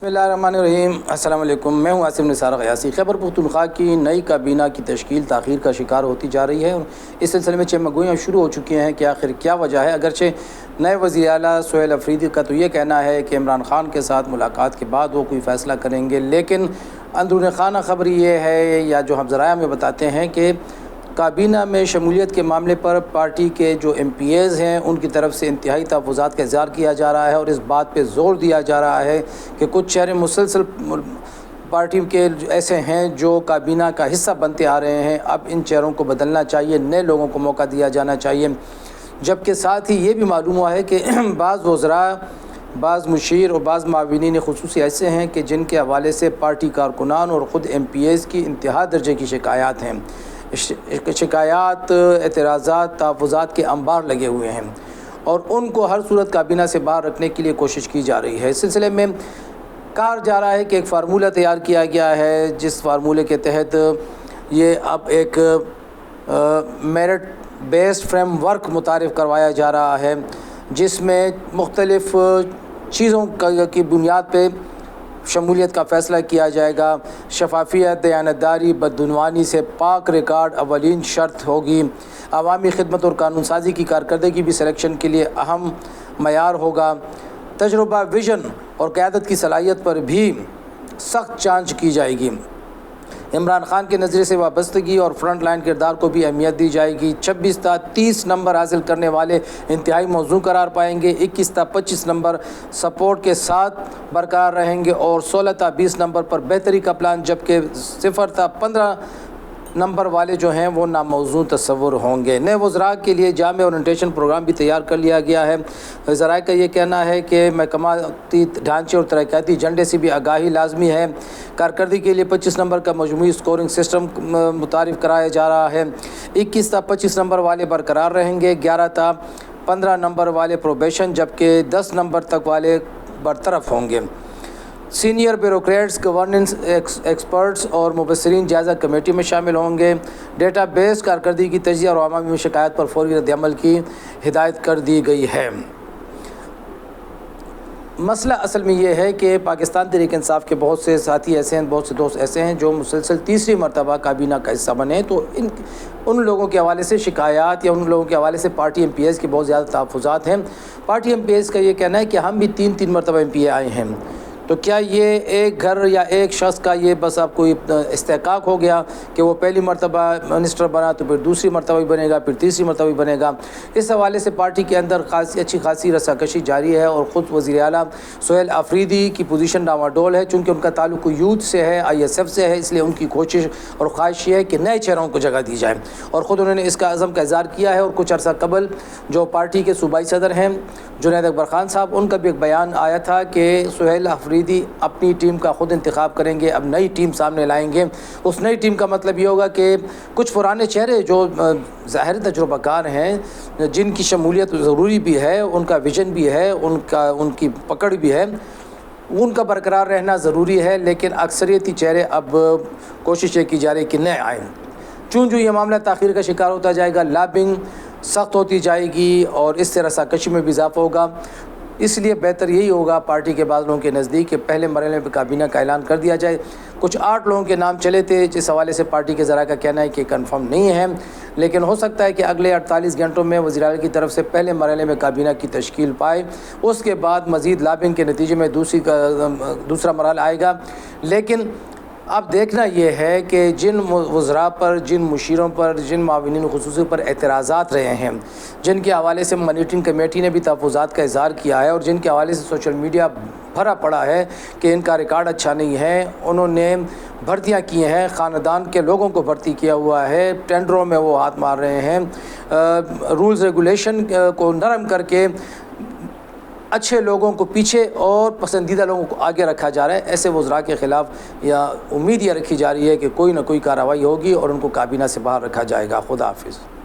बिस्मिल्लाहिर्रहमानिर्रहीम। अस्सलाम वालेकुम। मैं हूं आसिफ निसार क़यासी। खैबर पख्तूनख्वा की नई काबीना की तश्कील ताख़ीर का शिकार होती जा रही है और इस सिलसिले में चमगोइयाँ शुरू हो चुकी हैं कि आखिर क्या वजह है। अगरचे नए वज़ीर आला सुहेल अफरीदी का तो ये कहना है कि इमरान खान के साथ मुलाकात के बाद वो कोई फ़ैसला करेंगे, लेकिन अंदरूनी खाना खबरी ये है या जो हम ज़राया में बताते हैं कि काबीना में शमूलियत के मामले पर पार्टी के जो MPAs हैं उनकी तरफ से इंतहाई तहफ़्फ़ुज़ात का इज़हार किया जा रहा है और इस बात पे ज़ोर दिया जा रहा है कि कुछ चेहरे मुसलसल पार्टी के ऐसे हैं जो काबीना का हिस्सा बनते आ रहे हैं, अब इन चेहरों को बदलना चाहिए, नए लोगों को मौका दिया जाना चाहिए। जबकि साथ ही ये भी मालूम हुआ है कि बाज़ वज़रा, बाज़ मुशीर और बाज़ माविनीन ख़ुसूसी ऐसे हैं कि जिनके हवाले से पार्टी कारकुनान और ख़ुद MPAs की इंतहा दर्जे की शिकायत हैं। शिकायत, एतराज़ात, तहफ़्फ़ुज़ात के अंबार लगे हुए हैं और उनको हर सूरत काबीना से बाहर रखने के लिए कोशिश की जा रही है। इस सिलसिले में कहा जा रहा है कि एक फ़ार्मूला तैयार किया गया है, जिस फार्मूले के तहत ये अब एक मेरिट बेस्ड फ्रेमवर्क मुतारिफ़ करवाया जा रहा है, जिसमें मुख्तलिफ़ चीज़ों की बुनियाद पे शमूलियत का फ़ैसला किया जाएगा। शफाफियत, दयानतदारी, बददुनवानी से पाक रिकॉर्ड अवलीन शर्त होगी। अवामी खिदमत और कानून साजी की कारकर्दगी भी सिलेक्शन के लिए अहम मयार होगा। तजुर्बा, विजन और क़यादत की सलाहियत पर भी सख्त जांच की जाएगी। इमरान खान के नज़रिए से वाबस्तगी और फ्रंट लाइन किरदार को भी अहमियत दी जाएगी। 26 ता 30 नंबर हासिल करने वाले इंतहाई मौजू करार पाएंगे। 21 ता 25 नंबर सपोर्ट के साथ बरकरार रहेंगे और 16 ता 20 नंबर पर बेहतरी का प्लान, जबकि 0 ता 15 नंबर वाले जो हैं वो नामौजू तस्वुर होंगे। नए वज़रा के लिए जामे ओरिएंटेशन प्रोग्राम भी तैयार कर लिया गया है। ज़राए का ये कहना है कि महकमाती ढांचे और तरक्याती एजेंडे से भी आगाही लाजमी है। कारकर्दगी के लिए 25 नंबर का मजमूई स्कोरिंग सिस्टम मुतारिफ़ कराया जा रहा है। 21 ता 25 नंबर वाले बरकरार रहेंगे। 11 ता 15 नंबर वाले प्रोबेशन, जबकि 10 नंबर तक वाले बरतरफ होंगे। सीनियर ब्यूरोक्रेट्स, गवर्नेंस एक्सपर्ट्स और मुबस्सिरीन जायज़ा कमेटी में शामिल होंगे। डेटा बेस कारकर्दगी की तजिया और अवामी में शिकायत पर फौरी रद्द-ए-अमल की हिदायत कर दी गई है। मसला असल में ये है कि पाकिस्तान तहरीक इंसाफ के बहुत से साथी ऐसे हैं, बहुत से दोस्त ऐसे हैं जो मुसलसल तीसरी मरतबा काबीना का हिस्सा बने, तो उन लोगों के हवाले से शिकायत या उन लोगों के हवाले से पार्टी MPAs के बहुत ज़्यादा तहफ़्फ़ुज़ात हैं। पार्टी MPAs का ये कहना है कि हम भी 3 मरतबा MPA आए हैं, तो क्या ये एक घर या एक शख्स का ये बस अब कोई इस्तेहकाक हो गया कि वो पहली मरतबा मिनिस्टर बना तो फिर दूसरी मरतबा भी बनेगा, फिर तीसरी मरतबा भी बनेगा। इस हवाले से पार्टी के अंदर अच्छी खासी रसाकशी जारी है और ख़ुद वज़ीर आला सुहेल अफरीदी की पोजीशन डामाडोल है। चूँकि उनका ताल्लुक यूथ से है, ISF से है, इसलिए उनकी कोशिश और ख्वाहिश ये है कि नए चेहरों को जगह दी जाए और ख़ुद उन्होंने इसका अज़म का इज़हार किया है। और कुछ अर्सा कबल जो पार्टी के सूबाई सदर हैं जुनैद अकबर खान साहब, उनका भी एक बयान आया था कि सुहेल अफरीदी अपनी टीम का ख़ुद इंतखाब करेंगे, अब नई टीम सामने लाएंगे। उस नई टीम का मतलब ये होगा कि कुछ पुराने चेहरे जो ज़ाहिर तजुर्बाकार हैं, जिनकी शमूलियत ज़रूरी भी है, उनका विजन भी है, उनकी पकड़ भी है, उनका बरकरार रहना ज़रूरी है, लेकिन अक्सरियती चेहरे अब कोशिश की जा रही कि नए आएँ। चूँ ये मामला ताख़ीर का शिकार होता जाएगा, लॉबिंग सख्त होती जाएगी और इससे रसाकशी में भी इजाफ़ा होगा। इसलिए बेहतर यही होगा पार्टी के बाद लोगों के नज़दीक के पहले मरहले में काबीना का ऐलान कर दिया जाए। कुछ 8 लोगों के नाम चले थे, जिस हवाले से पार्टी के ज़रा का कहना है कि कंफर्म नहीं है, लेकिन हो सकता है कि अगले 48 घंटों में वज़ीर आला की तरफ से पहले मरहले में काबीना की तश्कील पाए, उसके बाद मज़ीद लॉबिंग के नतीजे में दूसरा मरहला आएगा। लेकिन अब देखना ये है कि जिन वज़रा पर, जिन मुशीरों पर, जिन माविनीन ख़ुसूसी पर एतराज़ात रहे हैं, जिनके हवाले से मॉनिटरिंग कमेटी ने भी तहफ़्फ़ुज़ात का इज़हार किया है और जिनके हवाले से सोशल मीडिया भरा पड़ा है कि इनका रिकॉर्ड अच्छा नहीं है, उन्होंने भर्तियां की हैं, ख़ानदान के लोगों को भर्ती किया हुआ है, टेंडरों में वो हाथ मार रहे हैं, रूल्स रेगुलेशन को नरम करके अच्छे लोगों को पीछे और पसंदीदा लोगों को आगे रखा जा रहा है। ऐसे वज़रा के ख़िलाफ़ या उम्मीद यह रखी जा रही है कि कोई ना कोई कार्रवाई होगी और उनको काबीना से बाहर रखा जाएगा। खुदा हाफ़िज़।